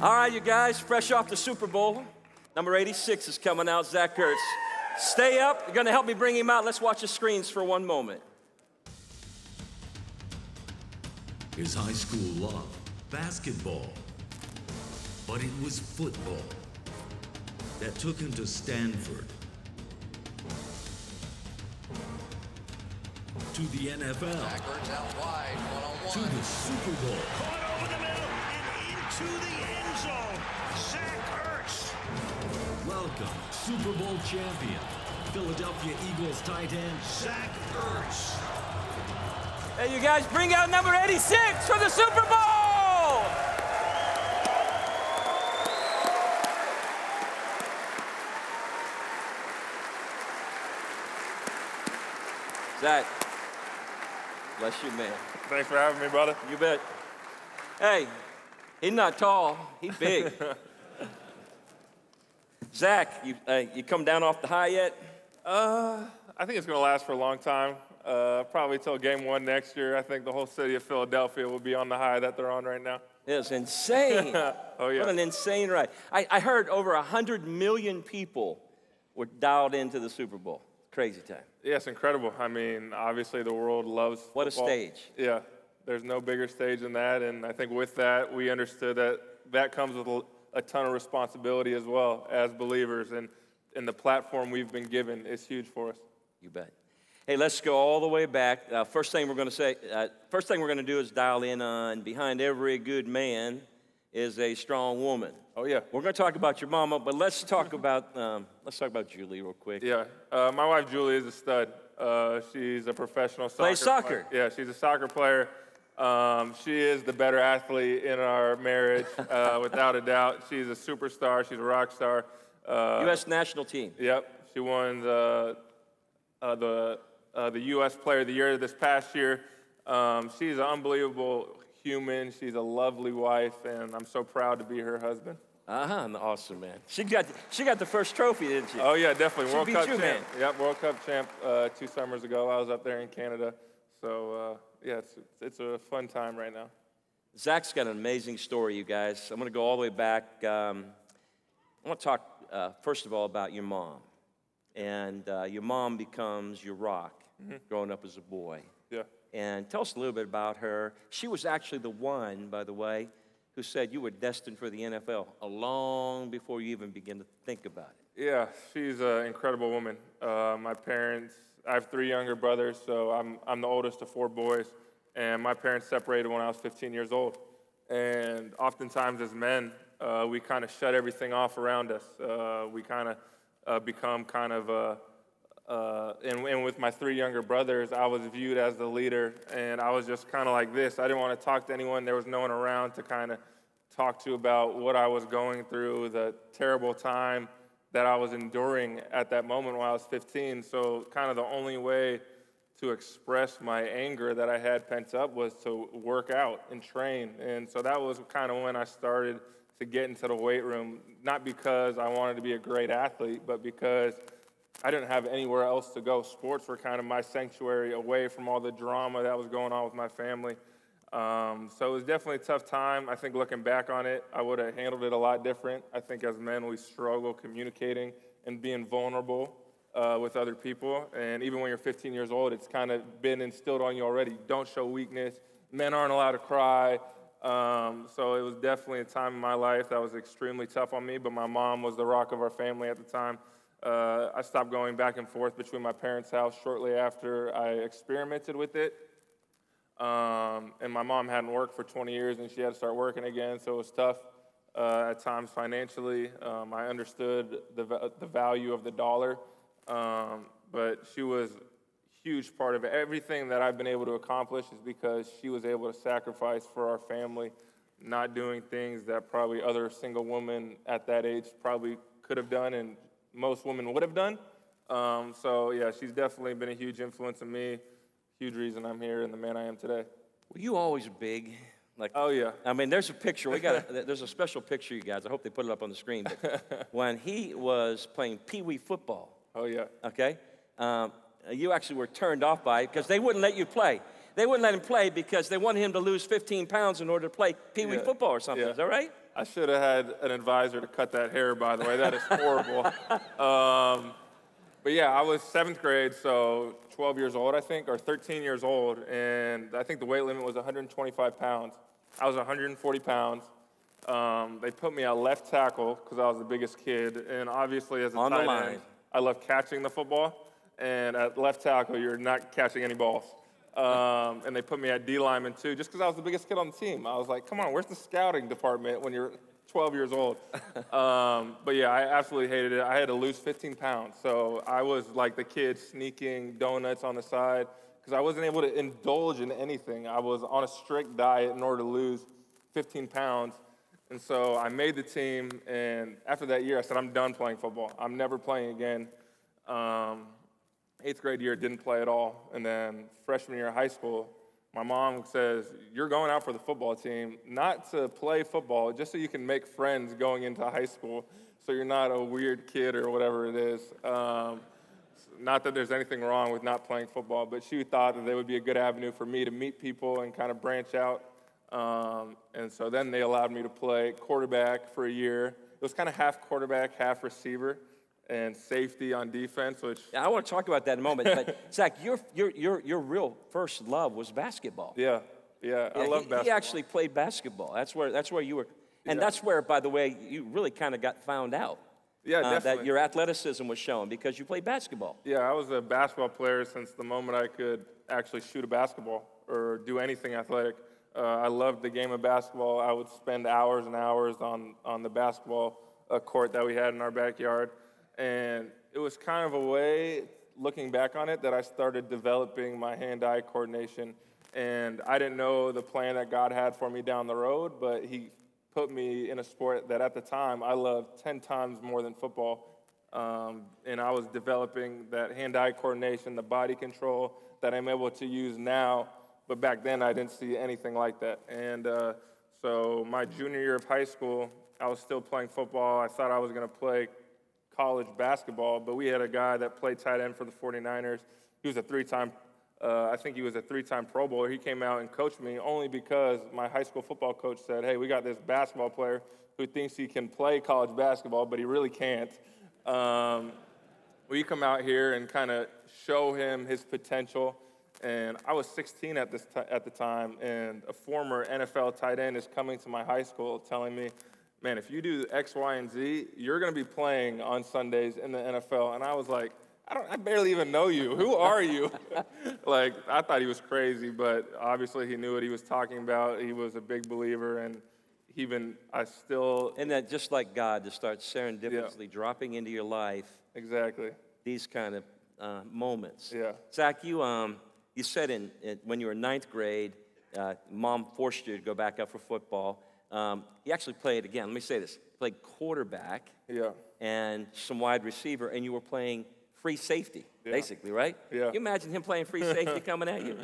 All right, you guys, fresh off the Super Bowl. Number 86 is coming out, Zach Ertz. Stay up. You're going to help me bring him out. Let's watch the screens for one moment. His high school love, basketball. But it was football that took him to Stanford, to the NFL, Zach Ertz out wide, one-on-one. to the Super Bowl. Caught over the middle and into the end zone. Zach Ertz. Welcome, Super Bowl champion, Philadelphia Eagles tight end, Zach Ertz. Hey, you guys, bring out number 86 for the Super Bowl! Zach, bless you, man. Thanks for having me, brother. You bet. Hey, he's not tall, he's big. Zach, you come down off the high yet? I think it's going to last for a long time. Probably till game 1 next year. I think the whole city of Philadelphia will be on the high that they're on right now. It's insane. Oh, yeah. What an insane ride. I heard over 100 million people were dialed into the Super Bowl. Crazy time. Yeah, it's incredible. I mean, obviously the world loves football. What a stage. Yeah, there's no bigger stage than that. And I think with that, we understood that that comes with a ton of responsibility as well as believers. And the platform we've been given is huge for us. You bet. Hey, let's go all the way back. First thing we're going to do is dial in on behind every good man is a strong woman. Oh, yeah. We're going to talk about your mama, but let's talk about Julie real quick. Yeah, my wife Julie is a stud. She's a professional soccer Plays soccer. player. Yeah, she's a soccer player. She is the better athlete in our marriage, without a doubt. She's a superstar. She's a rock star. U.S. national team. Yep, she won the U.S. Player of the Year this past year. She's an unbelievable human. She's a lovely wife, and I'm so proud to be her husband. Awesome, man. She got the first trophy, didn't she? Oh, yeah, definitely. She World beat Cup you, champ. man. Yep, World Cup champ 2 summers ago. I was up there in Canada. So, yeah, it's a fun time right now. Zach's got an amazing story, you guys. I'm going to go all the way back. I want to talk, first of all, about your mom. And your mom becomes your rock growing up as a boy. Yeah. And tell us a little bit about her. She was actually the one, by the way, who said you were destined for the NFL long before you even begin to think about it. Yeah, she's an incredible woman. My parents, I have 3 younger brothers, so I'm the oldest of 4 boys. And my parents separated when I was 15 years old. And oftentimes as men, we kind of shut everything off around us. We kind of become kind of, and with my 3 younger brothers, I was viewed as the leader, and I was just kind of like this. I didn't want to talk to anyone. There was no one around to kind of talk to about what I was going through, the terrible time that I was enduring at that moment when I was 15. So kind of the only way to express my anger that I had pent up was to work out and train. And so that was kind of when I started to get into the weight room, not because I wanted to be a great athlete, but because I didn't have anywhere else to go. Sports were kind of my sanctuary away from all the drama that was going on with my family. So it was definitely a tough time. I think looking back on it, I would have handled it a lot different. I think as men, we struggle communicating and being vulnerable with other people. And even when you're 15 years old, it's kind of been instilled on you already. Don't show weakness. Men aren't allowed to cry. So it was definitely a time in my life that was extremely tough on me, but my mom was the rock of our family at the time. I stopped going back and forth between my parents' house shortly after I experimented with it. And my mom hadn't worked for 20 years, and she had to start working again, so it was tough at times financially. I understood the value of the dollar, but she was a huge part of it. Everything that I've been able to accomplish is because she was able to sacrifice for our family, not doing things that probably other single women at that age probably could have done and most women would have done. So, yeah, she's definitely been a huge influence on me, huge reason I'm here and the man I am today. Were you always big? Like, oh, yeah. I mean, there's a picture. There's a special picture, you guys. I hope they put it up on the screen. But when he was playing Pee-wee football. Oh, yeah. Okay? You actually were turned off by it because they wouldn't let you play. They wouldn't let him play because they wanted him to lose 15 pounds in order to play Pee-wee football or something. Yeah. Is that right? I should have had an advisor to cut that hair, by the way. That is horrible. But yeah, I was 7th grade, so 12 years old, I think, or 13 years old, and I think the weight limit was 125 pounds. I was 140 pounds. They put me at left tackle because I was the biggest kid, and obviously as a On the tight line. end, I love catching the football, and at left tackle, you're not catching any balls. And they put me at D lineman too, just because I was the biggest kid on the team. I was like, come on, where's the scouting department when you're 12 years old? But yeah, I absolutely hated it. I had to lose 15 pounds. So I was like the kid sneaking donuts on the side because I wasn't able to indulge in anything. I was on a strict diet in order to lose 15 pounds. And so I made the team, and after that year, I said, I'm done playing football. I'm never playing again. 8th grade year, didn't play at all. And then freshman year of high school, my mom says, you're going out for the football team, not to play football, just so you can make friends going into high school, so you're not a weird kid or whatever it is. Not that there's anything wrong with not playing football, but she thought that they would be a good avenue for me to meet people and kind of branch out. And so then they allowed me to play quarterback for a year. It was kind of half quarterback, half receiver, and safety on defense, which... Yeah, I want to talk about that in a moment. But, Zach, your real first love was basketball. Yeah, I love basketball. He actually played basketball. That's where you were. And that's where, by the way, you really kind of got found out. Yeah, definitely. That your athleticism was shown because you played basketball. Yeah, I was a basketball player since the moment I could actually shoot a basketball or do anything athletic. I loved the game of basketball. I would spend hours and hours on the basketball court that we had in our backyard. And it was kind of a way, looking back on it, that I started developing my hand-eye coordination. And I didn't know the plan that God had for me down the road, but he put me in a sport that at the time I loved 10 times more than football. And I was developing that hand-eye coordination, the body control that I'm able to use now. But back then I didn't see anything like that. And so my junior year of high school, I was still playing football. I thought I was going to play college basketball, but we had a guy that played tight end for the 49ers. He was a three-time Pro Bowler. He came out and coached me only because my high school football coach said, hey, we got this basketball player who thinks he can play college basketball, but he really can't. Will you come out here and kind of show him his potential? And I was 16 at the time, and a former NFL tight end is coming to my high school telling me, man, if you do X, Y, and Z, you're going to be playing on Sundays in the NFL. And I was like, I barely even know you. Who are you? Like, I thought he was crazy, but obviously he knew what he was talking about. He was a big believer, and And that just like God, to start serendipitously dropping into your life. Exactly. These kind of moments. Yeah. Zach, you said when you were in 9th grade, Mom forced you to go back up for football. You actually played, again, let me say this, played quarterback and some wide receiver, and you were playing free safety, basically, right? Yeah. Can you imagine him playing free safety coming at you?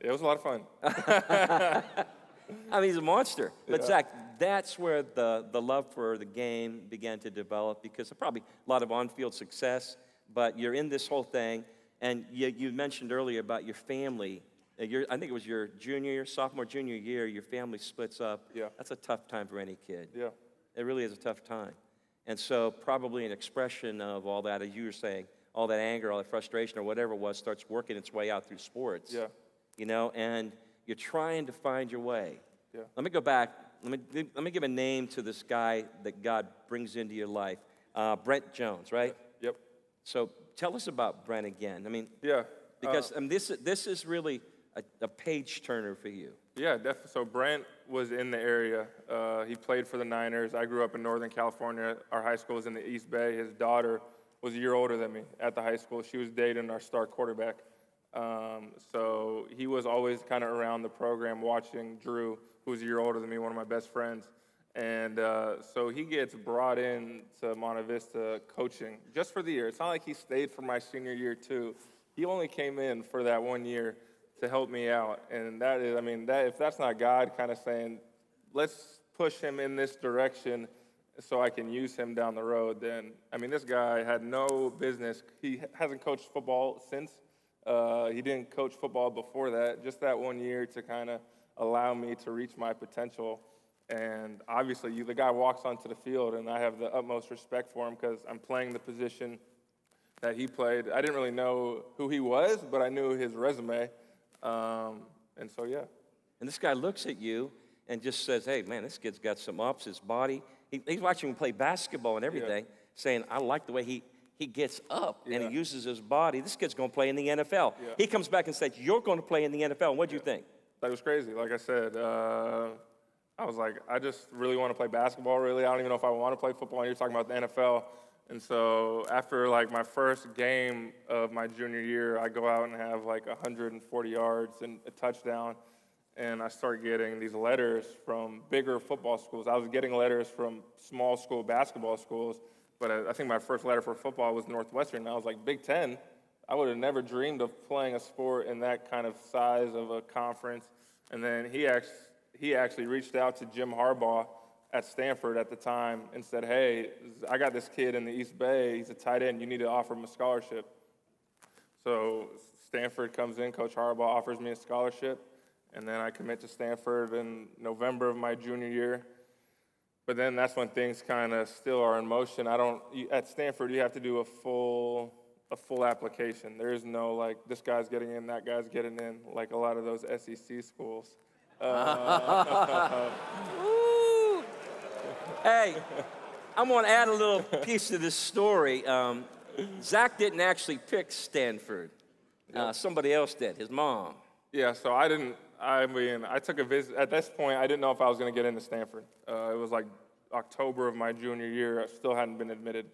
It was a lot of fun. I mean, he's a monster. But, Zach, that's where the love for the game began to develop because of probably a lot of on-field success, but you're in this whole thing, and you mentioned earlier about your family. I think it was your sophomore, junior year, your family splits up. Yeah. That's a tough time for any kid. Yeah. It really is a tough time. And so probably an expression of all that, as you were saying, all that anger, all that frustration or whatever it was starts working its way out through sports. Yeah. You know, and you're trying to find your way. Yeah. Let me go back. Let me give a name to this guy that God brings into your life. Brent Jones, right? Yep. So tell us about Brent again. I mean, Yeah. because this is really a page turner for you. Yeah, definitely. So Brent was in the area. He played for the Niners. I grew up in Northern California. Our high school was in the East Bay. His daughter was a year older than me at the high school. She was dating our star quarterback. So he was always kind of around the program watching Drew, who was a year older than me, one of my best friends. And so he gets brought in to Monte Vista coaching just for the year. It's not like he stayed for my senior year, too. He only came in for that 1 year to help me out. And that is, if that's not God kind of saying, let's push him in this direction so I can use him down the road, then, this guy had no business. He hasn't coached football since. He didn't coach football before that, just that 1 year to kind of allow me to reach my potential. And obviously, the guy walks onto the field, and I have the utmost respect for him because I'm playing the position that he played. I didn't really know who he was, but I knew his resume. And so, yeah. And this guy looks at you and just says, hey, man, this kid's got some ups, his body. He's watching him play basketball and everything, saying, I like the way he gets up and he uses his body. This kid's going to play in the NFL. Yeah. He comes back and says, you're going to play in the NFL. What do you think? That was crazy. Like I said, I was like, I just really want to play basketball, really. I don't even know if I want to play football. And you're talking about the NFL. And so after, like, my first game of my junior year, I go out and have, like, 140 yards and a touchdown. And I start getting these letters from bigger football schools. I was getting letters from small school basketball schools, but I think my first letter for football was Northwestern. And I was like, Big Ten? I would have never dreamed of playing a sport in that kind of size of a conference. And then he actually reached out to Jim Harbaugh at Stanford at the time and said, hey, I got this kid in the East Bay. He's a tight end. You need to offer him a scholarship. So Stanford comes in. Coach Harbaugh offers me a scholarship. And then I commit to Stanford in November of my junior year. But then that's when things kind of still are in motion. At Stanford, you have to do a full application. There is no, like, this guy's getting in, that guy's getting in, like a lot of those SEC schools. Hey, I'm going to add a little piece to this story. Zach didn't actually pick Stanford. Somebody else did, his mom. Yeah, so I took a visit. At this point, I didn't know if I was going to get into Stanford. It was like October of my junior year. I still hadn't been admitted.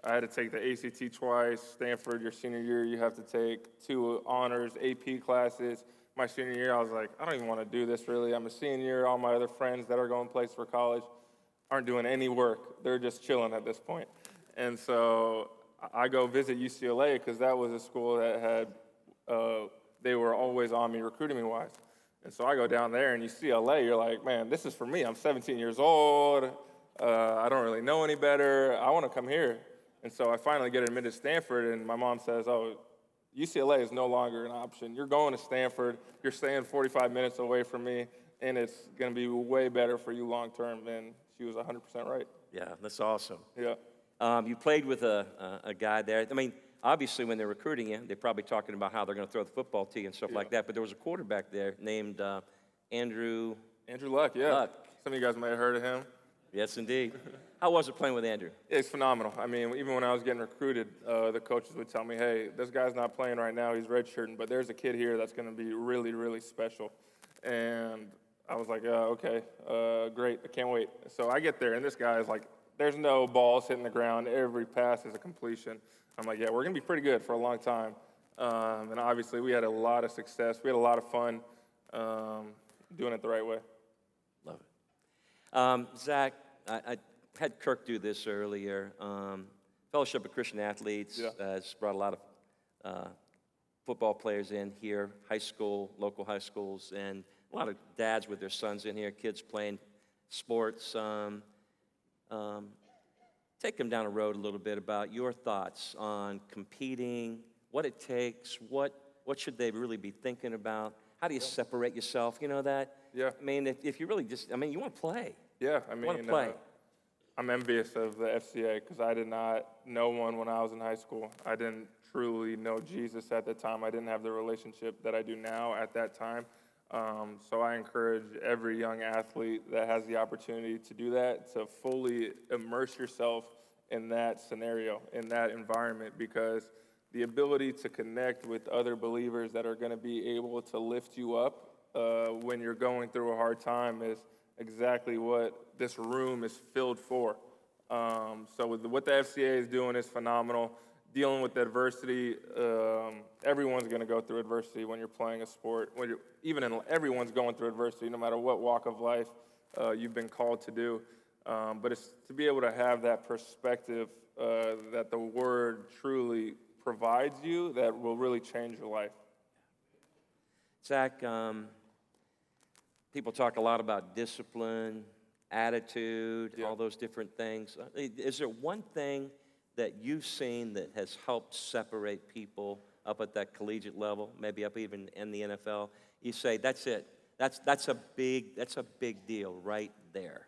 I had to take the ACT twice. Stanford, your senior year, you have to take 2 honors, AP classes. My senior year, I was like, I don't even want to do this, really. I'm a senior. All my other friends that are going places for college aren't doing any work. They're just chilling at this point. And so I go visit UCLA because that was a school that had, they were always on me recruiting me wise. And so I go down there and you see LA, you're like, man, this is for me. I'm 17 years old. I don't really know any better. I want to come here. And so I finally get admitted to Stanford, and my mom says, oh, UCLA is no longer an option. You're going to Stanford. You're staying 45 minutes away from me, and it's going to be way better for you long term. And she was 100% right. Yeah, that's awesome. Yeah. You played with a guy there. I mean, obviously, when they're recruiting you, they're probably talking about how they're going to throw the football to you and stuff like that. But there was a quarterback there named Andrew Luck, yeah. Luck. Some of you guys might have heard of him. Yes, indeed. How was it playing with Andrew? It's phenomenal. I mean, even when I was getting recruited, the coaches would tell me, hey, this guy's not playing right now. He's redshirting, but there's a kid here that's going to be really, really special. And I was like, okay, great. I can't wait. So I get there, and this guy is like, there's no balls hitting the ground. Every pass is a completion. I'm like, yeah, we're going to be pretty good for a long time. And obviously, we had a lot of success. We had a lot of fun doing it the right way. Love it. Zach, I had Kirk do this earlier. Fellowship of Christian Athletes has brought a lot of football players in here, high school, local high schools, and a lot of dads with their sons in here, kids playing sports. Take them down the road a little bit about your thoughts on competing, what it takes, what should they really be thinking about? How do you separate yourself? You know that? Yeah. I mean, if you really just, I mean, you want to play. Yeah, I Want to mean, play. I'm envious of the FCA because I did not know one when I was in high school. I didn't truly know Jesus at the time. I didn't have the relationship that I do now at that time. So I encourage every young athlete that has the opportunity to do that to fully immerse yourself in that scenario, in that environment, because the ability to connect with other believers that are going to be able to lift you up when you're going through a hard time is exactly what this room is filled for. So with what the FCA is doing is phenomenal. Dealing with adversity, everyone's going to go through adversity when you're playing a sport. Everyone's going through adversity, no matter what walk of life you've been called to do. But it's to be able to have that perspective that the Word truly provides you that will really change your life. Zach, people talk a lot about discipline, attitude, all those different things. Is there one thing that you've seen that has helped separate people up at that collegiate level, maybe up even in the NFL? You say, that's it. That's a big deal right there.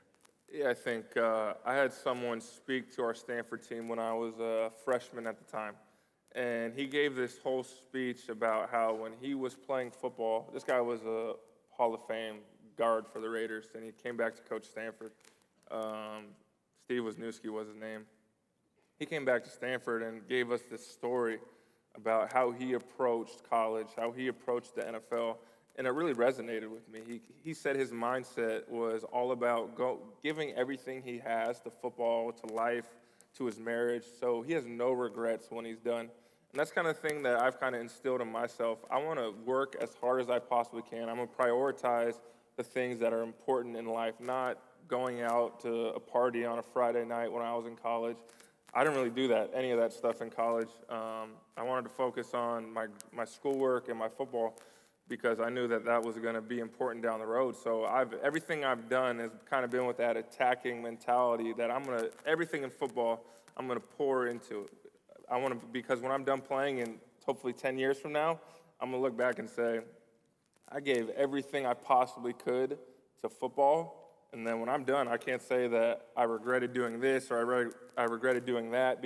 Yeah, I think I had someone speak to our Stanford team when I was a freshman at the time. And he gave this whole speech about how when he was playing football, this guy was a Hall of Fame guard for the Raiders, and he came back to coach Stanford. Steve Wisniewski was his name. He came back to Stanford and gave us this story about how he approached college, how he approached the NFL, and it really resonated with me. He said his mindset was all about giving everything he has to football, to life, to his marriage, so he has no regrets when he's done. And that's kind of the thing that I've kind of instilled in myself. I want to work as hard as I possibly can. I'm going to prioritize the things that are important in life, not going out to a party on a Friday night when I was in college. I didn't really do any of that stuff in college. I wanted to focus on my schoolwork and my football because I knew that was going to be important down the road. So everything I've done has kind of been with that attacking mentality that everything in football, I'm going to pour into. Because when I'm done playing in hopefully 10 years from now, I'm going to look back and say, I gave everything I possibly could to football. And then when I'm done, I can't say that I regretted doing this or I regretted doing that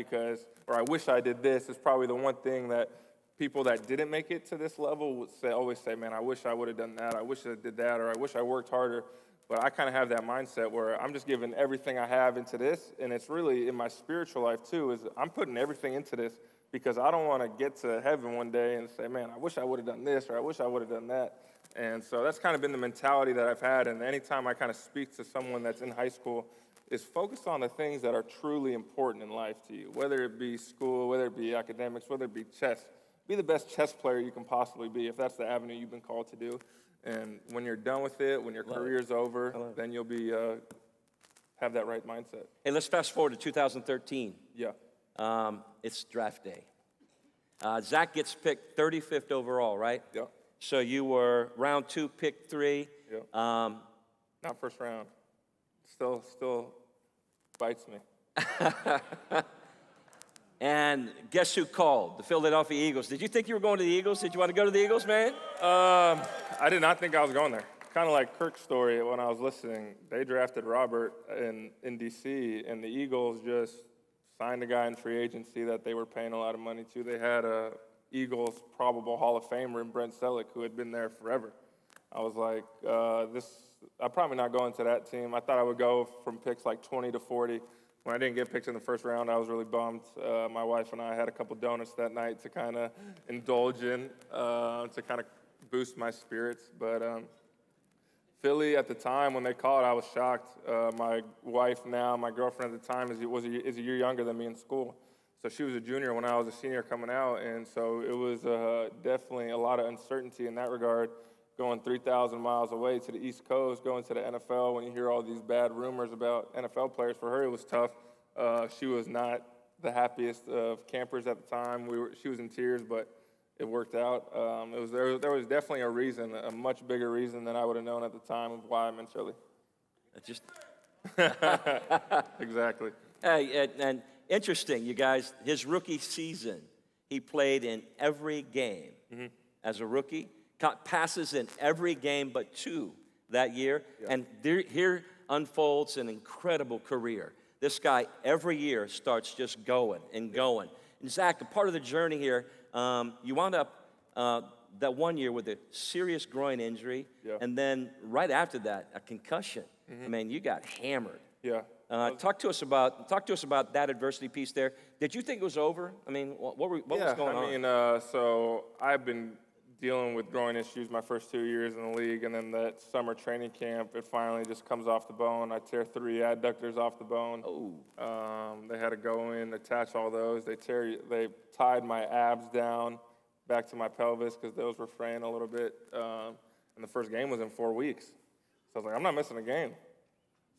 or I wish I did this. It's probably the one thing that people that didn't make it to this level would always say, man, I wish I would have done that. I wish I did that, or I wish I worked harder. But I kind of have that mindset where I'm just giving everything I have into this, and it's really in my spiritual life too, is I'm putting everything into this because I don't want to get to heaven one day and say, man, I wish I would have done this, or I wish I would have done that. And so that's kind of been the mentality that I've had, and anytime I kind of speak to someone that's in high school, is focus on the things that are truly important in life to you, whether it be school, whether it be academics, whether it be chess. Be the best chess player you can possibly be if that's the avenue you've been called to do. And when you're done with it, when your career's over, then you'll be have that right mindset. Hey, let's fast forward to 2013. Yeah. It's draft day. Zach gets picked 35th overall, right? Yeah. So you were round 2, pick 3. Yeah. Not first round. Still bites me. And guess who called? The Philadelphia Eagles. Did you think you were going to the Eagles? Did you want to go to the Eagles, man? I did not think I was going there. Kind of like Kirk's story when I was listening. They drafted Robert in D.C., and the Eagles just signed a guy in free agency that they were paying a lot of money to. They had a Eagles probable Hall of Famer in Brent Jones who had been there forever. I was like, I'm probably not going to that team. I thought I would go from picks like 20 to 40. When I didn't get picked in the first round, I was really bummed. My wife and I had a couple donuts that night to kind of indulge in, to kind of boost my spirits. But Philly at the time, when they called, I was shocked. My wife now, my girlfriend at the time, is a year younger than me in school. So she was a junior when I was a senior coming out, and so it was definitely a lot of uncertainty in that regard, going 3,000 miles away to the East Coast, going to the NFL when you hear all these bad rumors about NFL players. For her, it was tough. She was not the happiest of campers at the time. She was in tears, but it worked out. There was definitely a reason, a much bigger reason than I would have known at the time of why I'm in Philly. Exactly. Hey, and interesting, you guys, his rookie season, he played in every game as a rookie. Caught passes in every game but 2 that year. Yeah. And here unfolds an incredible career. This guy every year starts just going and going. And Zach, a part of the journey here, you wound up that one year with a serious groin injury, and then right after that, a concussion. I mean, you got hammered. Yeah. Talk to us about that adversity piece there. Did you think it was over? I mean, what was going on? I mean, so I've been dealing with groin issues my first 2 years in the league, and then that summer training camp, it finally just comes off the bone. I tear 3 adductors off the bone. Oh. They had to go in, attach all those. They tied my abs down back to my pelvis because those were fraying a little bit. And the first game was in 4 weeks. So I was like, I'm not missing a game.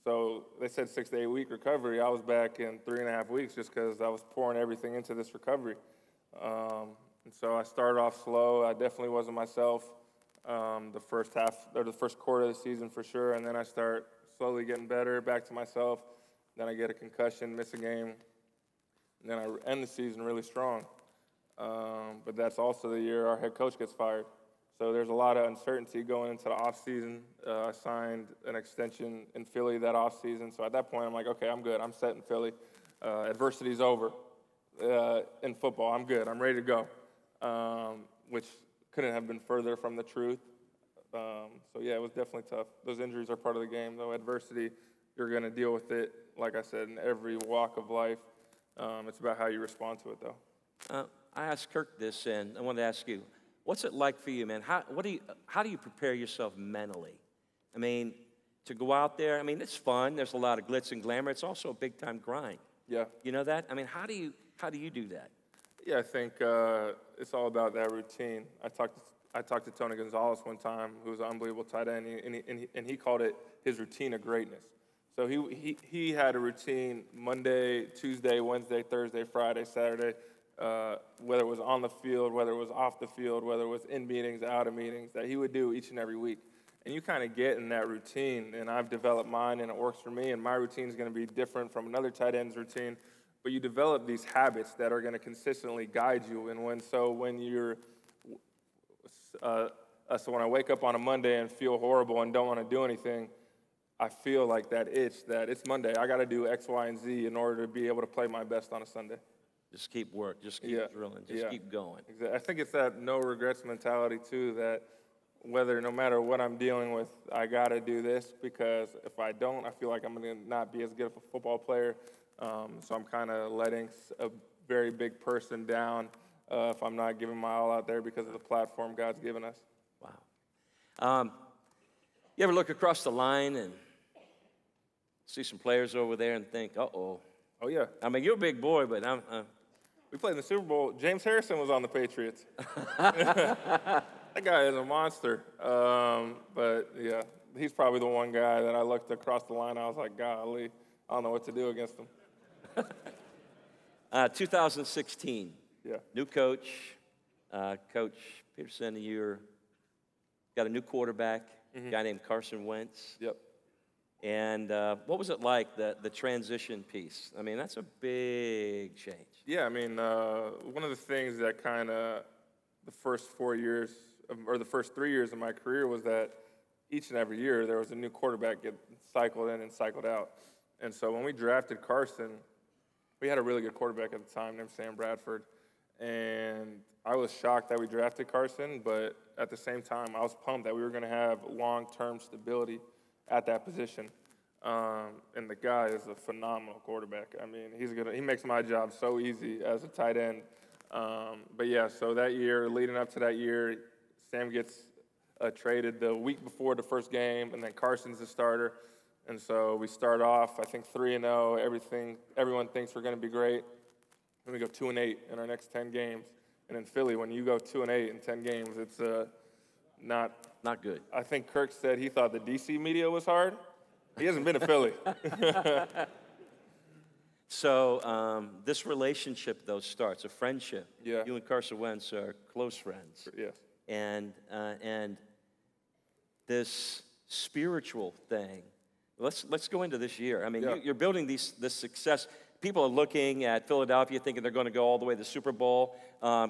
So they said 6 to 8 week recovery. I was back in 3.5 weeks just because I was pouring everything into this recovery. And so I started off slow. I definitely wasn't myself the first quarter of the season for sure. And then I start slowly getting better, back to myself. Then I get a concussion, miss a game. And then I end the season really strong. But that's also the year our head coach gets fired. So there's a lot of uncertainty going into the offseason. I signed an extension in Philly that offseason. So at that point, I'm like, okay, I'm good. I'm set in Philly. Adversity's over in football. I'm good. I'm ready to go, which couldn't have been further from the truth. So, yeah, it was definitely tough. Those injuries are part of the game, though. Adversity, you're going to deal with it, like I said, in every walk of life. It's about how you respond to it, though. I asked Kirk this, and I wanted to ask you, what's it like for you, man? How do you prepare yourself mentally? I mean, to go out there, I mean, it's fun. There's a lot of glitz and glamour. It's also a big-time grind. Yeah. You know that? I mean, how do you do that? Yeah, I think it's all about that routine. I talked to Tony Gonzalez one time, who was an unbelievable tight end, and he called it his routine of greatness. So he had a routine Monday, Tuesday, Wednesday, Thursday, Friday, Saturday, whether it was on the field, whether it was off the field, whether it was in meetings, out of meetings, that he would do each and every week. And you kind of get in that routine, and I've developed mine, and it works for me, and my routine is going to be different from another tight end's routine. But you develop these habits that are going to consistently guide you. And when I wake up on a Monday and feel horrible and don't want to do anything, I feel like that itch that it's Monday. I got to do X, Y, and Z in order to be able to play my best on a Sunday. Just keep work. Just keep drilling. Just keep going. Exactly. I think it's that no regrets mentality, too, that no matter what I'm dealing with, I got to do this, because if I don't, I feel like I'm going to not be as good of a football player. So I'm kind of letting a very big person down if I'm not giving my all out there because of the platform God's given us. Wow. You ever look across the line and see some players over there and think, uh-oh. Oh, yeah. I mean, you're a big boy, but We played in the Super Bowl. James Harrison was on the Patriots. That guy is a monster. But, yeah, he's probably the one guy that I looked across the line. I was like, golly, I don't know what to do against him. 2016. Yeah. New coach. Coach Peterson, you're got a new quarterback, a guy named Carson Wentz. Yep. And what was it like, the transition piece? I mean, that's a big change. Yeah, I mean, one of the things that kind of the first 4 years, or the first 3 years of my career, was that each and every year there was a new quarterback get cycled in and cycled out. And so when we drafted Carson, we had a really good quarterback at the time named Sam Bradford. And I was shocked that we drafted Carson, but at the same time, I was pumped that we were going to have long-term stability at that position. And the guy is a phenomenal quarterback. I mean, he makes my job so easy as a tight end. But yeah, so that year, leading up to that year, Sam gets traded the week before the first game, and then Carson's the starter. And so we start off, I think, 3-0. Everyone thinks we're going to be great. Then we go 2-8 in our next 10 games. And in Philly, when you go 2-8 in 10 games, it's not good. I think Kirk said he thought the DC media was hard. He hasn't been to Philly. So this relationship, though, starts, a friendship. Yeah. You and Carson Wentz are close friends. Yes. And this spiritual thing, let's go into this year. I mean, Yeah. you're building this success. People are looking at Philadelphia thinking they're going to go all the way to the Super Bowl.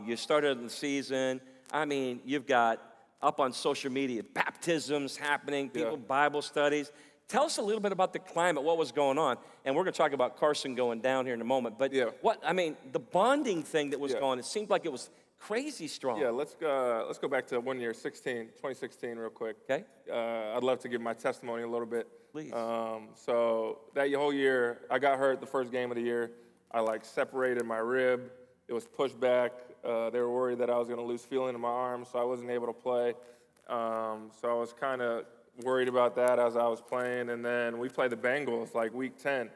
You started the season. I mean, you've got up on social media, baptisms happening, people, Bible studies. Tell us a little bit about the climate, what was going on. And we're going to talk about Carson going down here in a moment. But the bonding thing that was going, it seemed like it was crazy strong. Yeah, let's go back to 2016 real quick. Okay. I'd love to give my testimony a little bit. Please. So that whole year, I got hurt the first game of the year. I separated my rib. It was pushed back. They were worried that I was going to lose feeling in my arm, so I wasn't able to play. So I was kind of worried about that as I was playing. And then we played the Bengals week 10.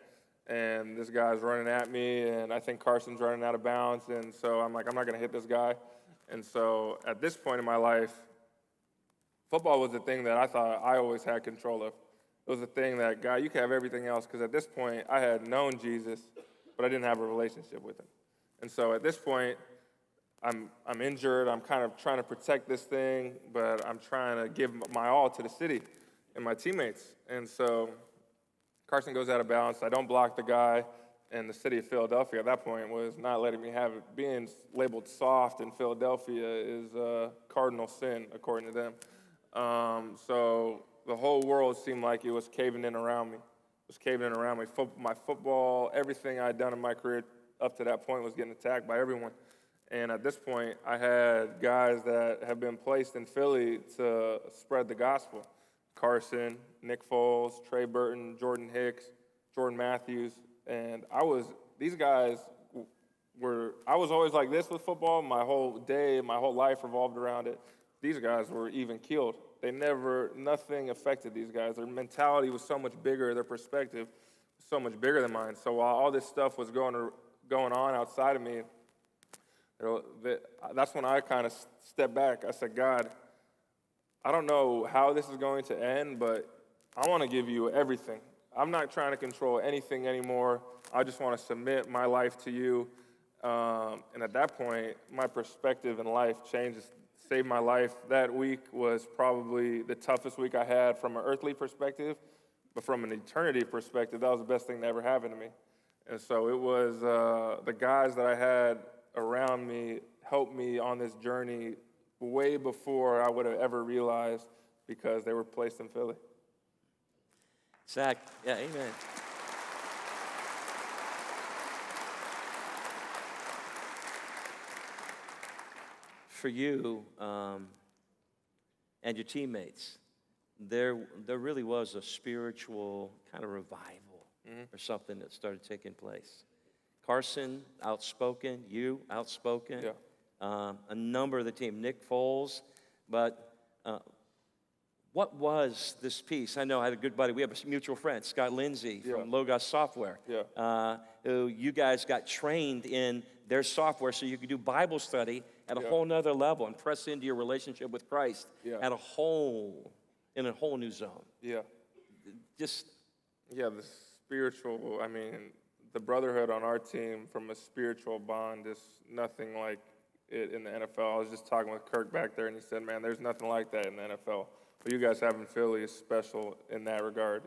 And this guy's running at me, and I think Carson's running out of bounds. And so I'm like, I'm not going to hit this guy. And so at this point in my life, football was the thing that I thought I always had control of. It was the thing that, God, you can have everything else, because at this point, I had known Jesus, but I didn't have a relationship with him. And so at this point, I'm injured. I'm kind of trying to protect this thing, but I'm trying to give my all to the city and my teammates. And so Carson goes out of bounds. I don't block the guy. And the city of Philadelphia at that point was not letting me have it. Being labeled soft in Philadelphia is a cardinal sin, according to them. So the whole world seemed like it was caving in around me. It was caving in around me. My football, everything I'd done in my career up to that point was getting attacked by everyone. And at this point, I had guys that have been placed in Philly to spread the gospel. Carson, Nick Foles, Trey Burton, Jordan Hicks, Jordan Matthews. And I was always like this with football. My whole day, my whole life revolved around it. These guys were even keeled. Nothing affected these guys. Their mentality was so much bigger, their perspective was so much bigger than mine. So while all this stuff was going on outside of me, that's when I kind of stepped back. I said, God, I don't know how this is going to end, but I want to give you everything. I'm not trying to control anything anymore. I just want to submit my life to you. And at that point, my perspective in life changed, saved my life. That week was probably the toughest week I had from an earthly perspective, but from an eternity perspective, that was the best thing that ever happened to me. And so it was the guys that I had around me helped me on this journey way before I would have ever realized, because they were placed in Philly. Zach, yeah, amen. For you and your teammates, there really was a spiritual kind of revival or something that started taking place. Carson, outspoken. You, outspoken. Yeah. A number of the team. Nick Foles. But what was this piece? I know I had a good buddy. We have a mutual friend, Scott Lindsay from Logos Software. Yeah. Who you guys got trained in their software so you could do Bible study at a whole nother level and press into your relationship with Christ in a whole new zone. Yeah. Just. Yeah, the spiritual, the brotherhood on our team from a spiritual bond is nothing like it in the NFL. I was just talking with Kirk back there, and he said, man, there's nothing like that in the NFL. What you guys have in Philly is special in that regard.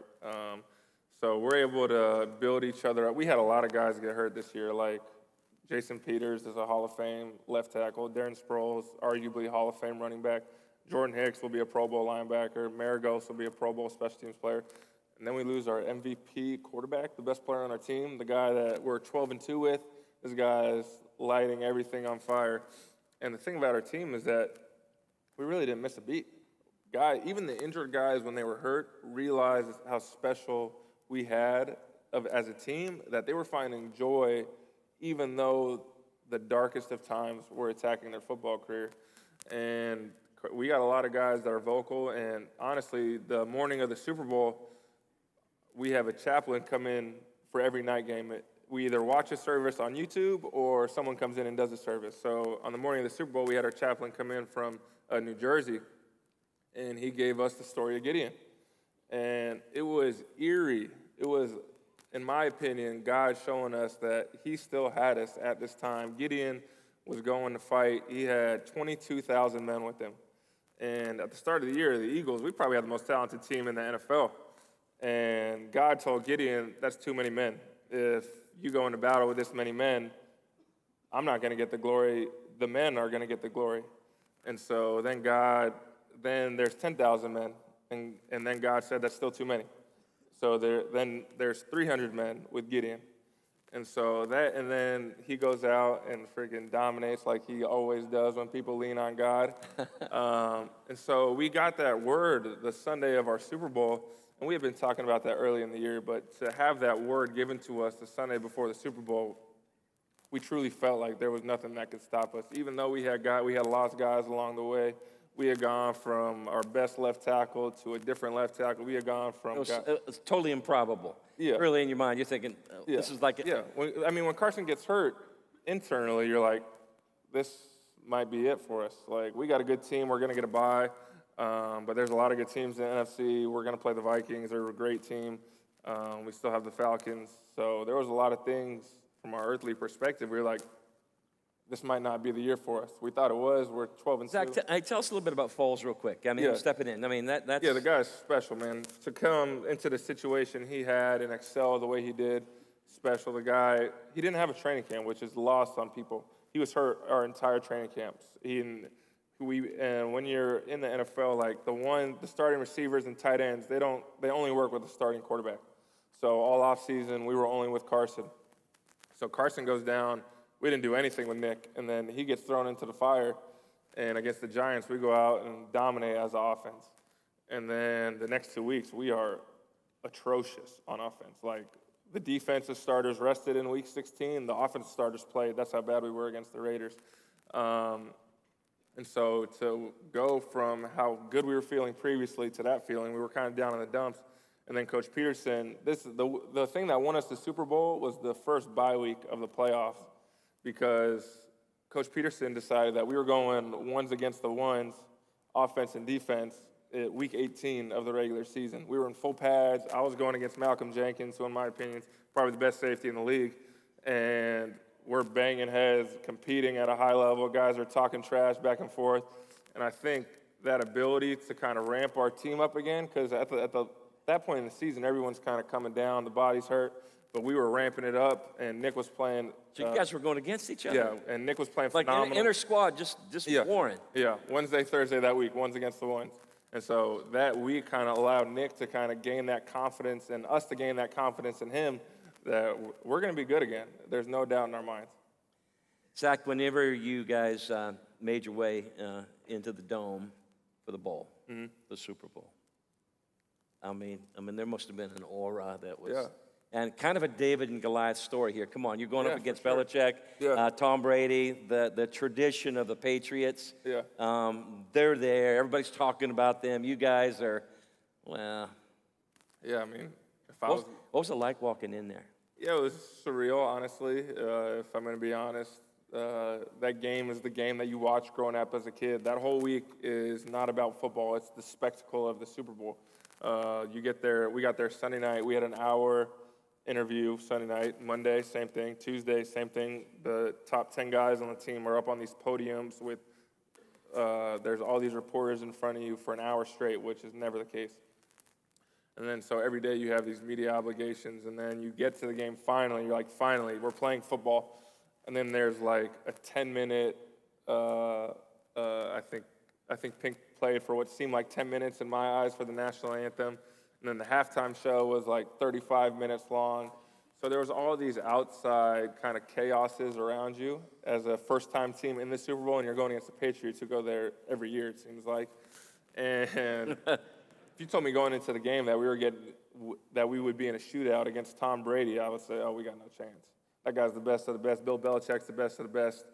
So we're able to build each other up. We had a lot of guys get hurt this year, like Jason Peters is a Hall of Fame left tackle. Darren Sproles, arguably Hall of Fame running back. Jordan Hicks will be a Pro Bowl linebacker. Maragos will be a Pro Bowl special teams player. And then we lose our MVP quarterback, the best player on our team, the guy that we're 12-2 with. This guy is lighting everything on fire. And the thing about our team is that we really didn't miss a beat. Even the injured guys, when they were hurt, realized how special we had as a team, that they were finding joy even though the darkest of times were attacking their football career. And we got a lot of guys that are vocal. And honestly, the morning of the Super Bowl, we have a chaplain come in for every night game. We either watch a service on YouTube or someone comes in and does a service. So on the morning of the Super Bowl, we had our chaplain come in from New Jersey, and he gave us the story of Gideon. And it was eerie. It was, in my opinion, God showing us that he still had us at this time. Gideon was going to fight. He had 22,000 men with him. And at the start of the year, the Eagles, we probably had the most talented team in the NFL. And God told Gideon, that's too many men. If you go into battle with this many men, I'm not going to get the glory. The men are going to get the glory. And so then there's 10,000 men. And then God said, that's still too many. So there's 300 men with Gideon. And then he goes out and freaking dominates like he always does when people lean on God. And so we got that word the Sunday of our Super Bowl, and we have been talking about that early in the year, but to have that word given to us the Sunday before the Super Bowl, we truly felt like there was nothing that could stop us. Even though we had lost guys along the way. We had gone from our best left tackle to a different left tackle. We had gone from... It was totally improbable. Yeah. Really in your mind, you're thinking, this is like... Yeah. When Carson gets hurt, internally, you're like, this might be it for us. Like, we got a good team. We're going to get a bye. But there's a lot of good teams in the NFC. We're going to play the Vikings. They're a great team. We still have the Falcons. So there was a lot of things from our earthly perspective. We were like, this might not be the year for us. We thought it was. We're 12-2. Zach, tell us a little bit about Foles real quick. Stepping in. That's... Yeah, the guy's special, man. To come into the situation he had and excel the way he did, special. The guy, he didn't have a training camp, which is lost on people. He was hurt our entire training camps. And when you're in the NFL, like the starting receivers and tight ends, they only work with the starting quarterback. So all offseason, we were only with Carson. So Carson goes down. We didn't do anything with Nick, and then he gets thrown into the fire. And against the Giants, we go out and dominate as an offense. And then the next 2 weeks, we are atrocious on offense. Like, the defensive starters rested in week 16. The offensive starters played. That's how bad we were against the Raiders. And so to go from how good we were feeling previously to that feeling, we were kind of down in the dumps. And then Coach Peterson, the thing that won us the Super Bowl was the first bye week of the playoffs, because Coach Peterson decided that we were going ones against the ones, offense and defense, at week 18 of the regular season. We were in full pads. I was going against Malcolm Jenkins, who in my opinion is probably the best safety in the league. And we're banging heads, competing at a high level. Guys are talking trash back and forth. And I think that ability to kind of ramp our team up again, because at that point in the season, everyone's kind of coming down, the body's hurt, but we were ramping it up, and Nick was playing. So you guys were going against each other? Yeah, and Nick was playing like phenomenal. Inter-squad, just warring. Yeah, Wednesday, Thursday that week, ones against the ones. And so that week kind of allowed Nick to kind of gain that confidence and us to gain that confidence in him that we're going to be good again. There's no doubt in our minds. Zach, whenever you guys made your way into the Dome for the bowl, the Super Bowl, I mean, there must have been an aura that was, and kind of a David and Goliath story here. Come on, you're going up against Belichick, Tom Brady, the tradition of the Patriots. Yeah. They're there. Everybody's talking about them. You guys are, well. Yeah, I mean, what was it like walking in there? Yeah, it was surreal, honestly, if I'm going to be honest. That game is the game that you watch growing up as a kid. That whole week is not about football. It's the spectacle of the Super Bowl. You get there. We got there Sunday night. We had an hour interview Sunday night. Monday, same thing. Tuesday, same thing. The top 10 guys on the team are up on these podiums with there's all these reporters in front of you for an hour straight, which is never the case. And then so every day you have these media obligations, and then you get to the game finally. You're like, finally, we're playing football. And then there's like a 10-minute, I think Pink played for what seemed like 10 minutes in my eyes for the national anthem. And then the halftime show was like 35 minutes long. So there was all these outside kind of chaoses around you as a first-time team in the Super Bowl, and you're going against the Patriots who go there every year, it seems like. And if you told me going into the game that we would be in a shootout against Tom Brady, I would say, oh, we got no chance. That guy's the best of the best. Bill Belichick's the best of the best.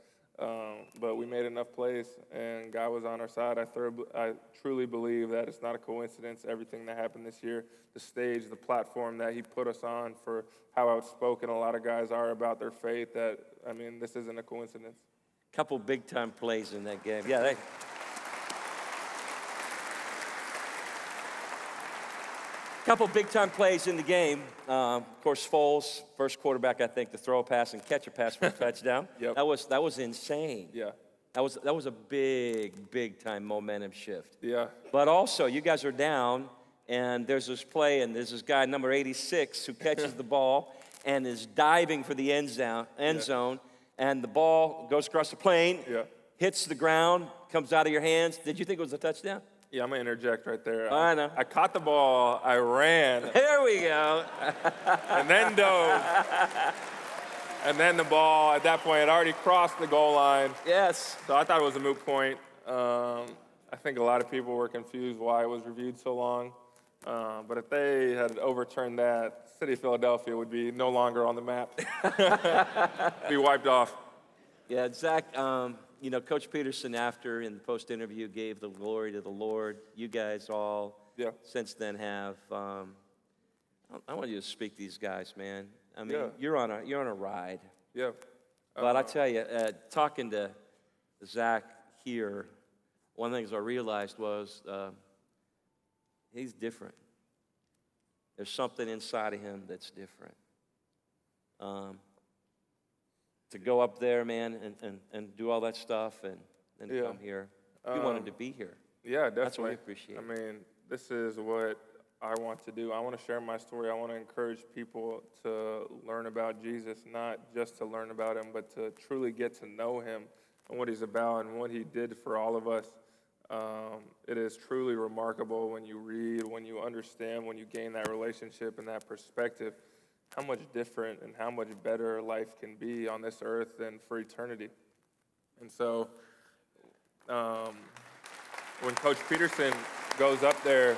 But we made enough plays, and God was on our side. I truly believe that it's not a coincidence, everything that happened this year, the stage, the platform that he put us on, for how outspoken a lot of guys are about their faith, that, I mean, this isn't a coincidence. Couple big-time plays in that game. Yeah, couple big-time plays in the game. Of course, Foles, first quarterback, I think, to throw a pass and catch a pass for a touchdown. Yep. That was insane. Yeah. That was a big-time momentum shift. Yeah. But also, you guys are down, and there's this play, and there's this guy, number 86, who catches the ball and is diving for the end zone, and the ball goes across the plane, hits the ground, comes out of your hands. Did you think it was a touchdown? Yeah, I'm going to interject right there. I know. I caught the ball, I ran. There we go. And then dove. And then the ball, at that point, had already crossed the goal line. Yes. So I thought it was a moot point. I think a lot of people were confused why it was reviewed so long. But if they had overturned that, city of Philadelphia would be no longer on the map. Be wiped off. Yeah, Zach, Coach Peterson, after in the post-interview, gave the glory to the Lord. You guys all since then have. I want you to speak to these guys, man. I mean, you're on a ride. Yeah. But I tell you, talking to Zach here, one of the things I realized was he's different. There's something inside of him that's different. To go up there, man, and do all that stuff and come here. You wanted to be here. Yeah, definitely. That's what we appreciate. I mean, this is what I want to do. I want to share my story. I want to encourage people to learn about Jesus, not just to learn about him, but to truly get to know him and what he's about and what he did for all of us. It is truly remarkable when you read, when you understand, when you gain that relationship and that perspective, how much different and how much better life can be on this earth than for eternity. And so when Coach Peterson goes up there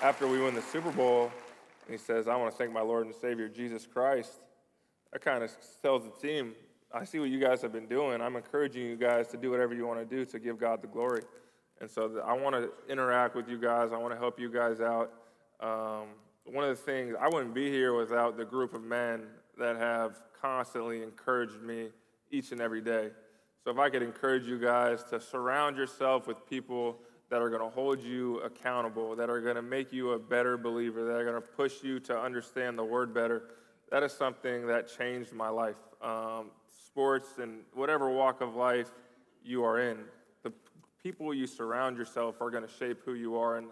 after we win the Super Bowl, and he says, I want to thank my Lord and Savior, Jesus Christ, that kind of tells the team, I see what you guys have been doing. I'm encouraging you guys to do whatever you want to do to give God the glory. And so I want to interact with you guys. I want to help you guys out. One of the things, I wouldn't be here without the group of men that have constantly encouraged me each and every day. So if I could encourage you guys to surround yourself with people that are going to hold you accountable, that are going to make you a better believer, that are going to push you to understand the word better, that is something that changed my life. Sports and whatever walk of life you are in, the people you surround yourself are going to shape who you are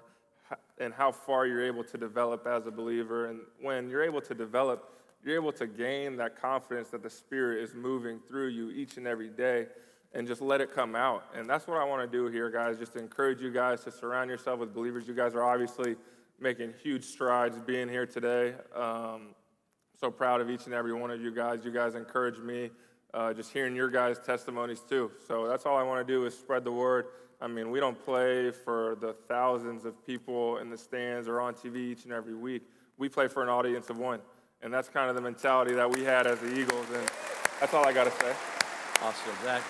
and how far you're able to develop as a believer. And when you're able to develop, you're able to gain that confidence that the Spirit is moving through you each and every day, and just let it come out. And that's what I want to do here, guys, just to encourage you guys to surround yourself with believers. You guys are obviously making huge strides being here today. So proud of each and every one of you guys. You guys encourage me, just hearing your guys' testimonies too. So that's all I want to do is spread the word. I mean, we don't play for the thousands of people in the stands or on TV each and every week. We play for an audience of one. And that's kind of the mentality that we had as the Eagles. And that's all I got to say. Awesome, Zach.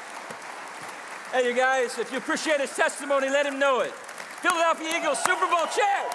Hey, you guys, if you appreciate his testimony, let him know it. Philadelphia Eagles Super Bowl champ.